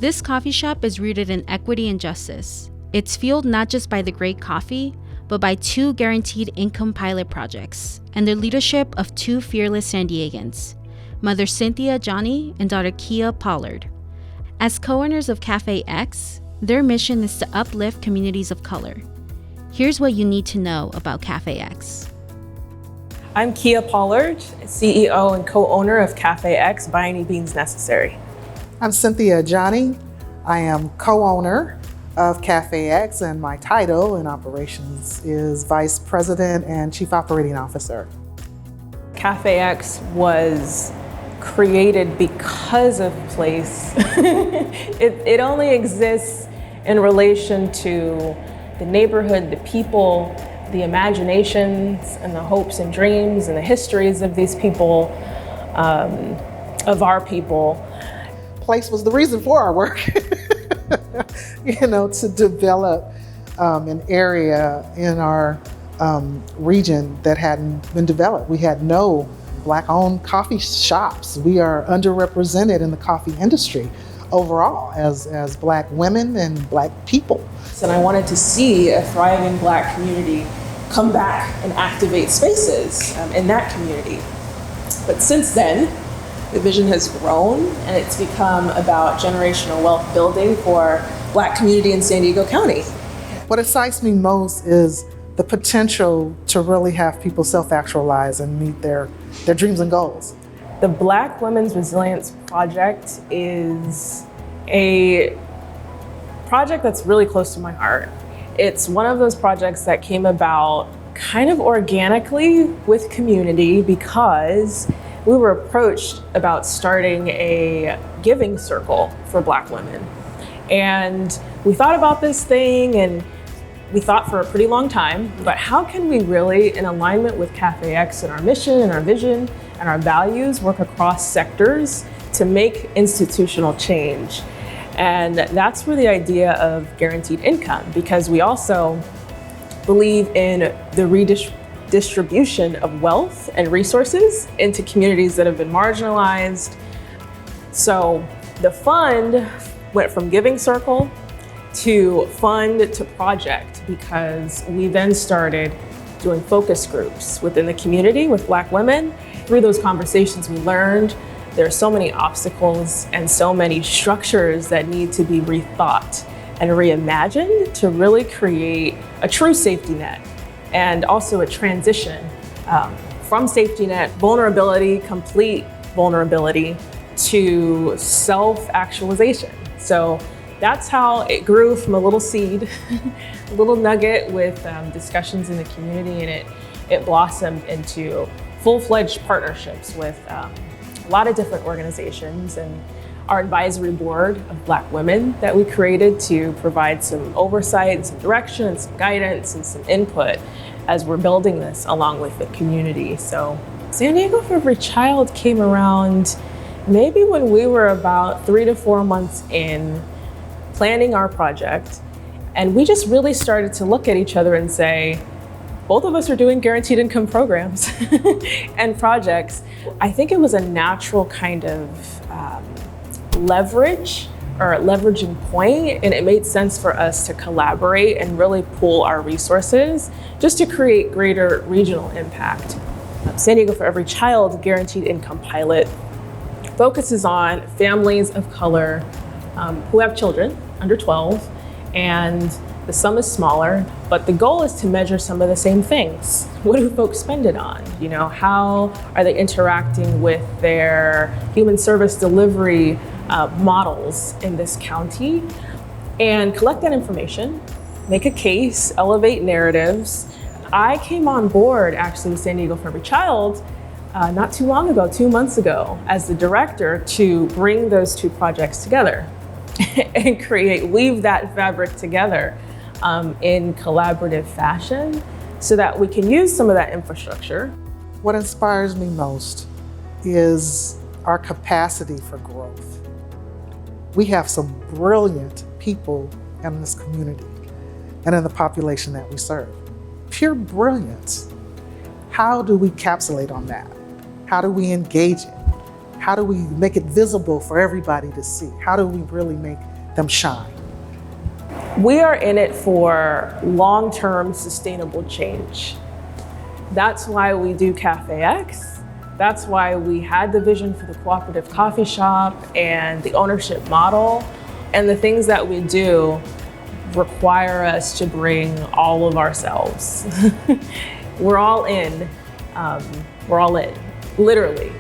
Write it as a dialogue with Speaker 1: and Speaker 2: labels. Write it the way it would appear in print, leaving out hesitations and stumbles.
Speaker 1: This coffee shop is rooted in equity and justice. It's fueled not just by the great coffee, but by 2 guaranteed income pilot projects and the leadership of 2 fearless San Diegans, Mother Cynthia Johnny and daughter Kia Pollard. As co-owners of Cafe X, their mission is to uplift communities of color. Here's what you need to know about Cafe X.
Speaker 2: I'm Kia Pollard, CEO and co-owner of Cafe X, By Any Means Necessary.
Speaker 3: I'm Cynthia Johnny. I am co-owner of Cafe X, and my title in operations is Vice President and Chief Operating Officer.
Speaker 2: Cafe X was created because of place. It only exists in relation to the neighborhood, the people, the imaginations and the hopes and dreams and the histories of these people, of our people.
Speaker 3: Place was the reason for our work, to develop an area in our region that hadn't been developed. We had no Black-owned coffee shops. We are underrepresented in the coffee industry overall as Black women and Black people.
Speaker 2: And I wanted to see a thriving Black community come back and activate spaces in that community. But since then, the vision has grown and it's become about generational wealth building for Black community in San Diego County.
Speaker 3: What excites me most is the potential to really have people self-actualize and meet their dreams and goals.
Speaker 2: The Black Women's Resilience Project is a project that's really close to my heart. It's one of those projects that came about kind of organically with community because we were approached about starting a giving circle for Black women. And we thought about this thing and we thought for a pretty long time, but how can we really, in alignment with Cafe X and our mission and our vision and our values, work across sectors to make institutional change? And that's where the idea of guaranteed income, because we also believe in the redistribution of wealth and resources into communities that have been marginalized. So the fund went from giving circle to fund to project, because we then started doing focus groups within the community with Black women. Through those conversations, we learned there are so many obstacles and so many structures that need to be rethought and reimagined to really create a true safety net and also a transition from safety net, vulnerability, complete vulnerability, to self-actualization. So that's how it grew from a little seed, a little nugget with discussions in the community, and it blossomed into full-fledged partnerships with a lot of different organizations, and our advisory board of Black women that we created to provide some oversight, some direction, some guidance, and some input as we're building this along with the community. So San Diego for Every Child came around maybe when we were about 3 to 4 months in planning our project, and we just really started to look at each other and say, both of us are doing guaranteed income programs and projects. I think it was a natural kind of leverage or leveraging point, and it made sense for us to collaborate and really pool our resources just to create greater regional impact. San Diego for Every Child Guaranteed Income Pilot focuses on families of color who have children under 12, and the sum is smaller, but the goal is to measure some of the same things. What do folks spend it on? How are they interacting with their human service delivery models in this county? And collect that information, make a case, elevate narratives. I came on board actually with San Diego for Every Child not too long ago, 2 months ago, as the director to bring those 2 projects together and weave that fabric together in collaborative fashion so that we can use some of that infrastructure.
Speaker 3: What inspires me most is our capacity for growth. We have some brilliant people in this community and in the population that we serve. Pure brilliance. How do we capsulate on that? How do we engage it? How do we make it visible for everybody to see? How do we really make them shine.
Speaker 2: We are in it for long-term sustainable change. That's why we do Cafe X. That's why we had the vision for the cooperative coffee shop and the ownership model. And the things that we do require us to bring all of ourselves. We're all in. We're all in, literally.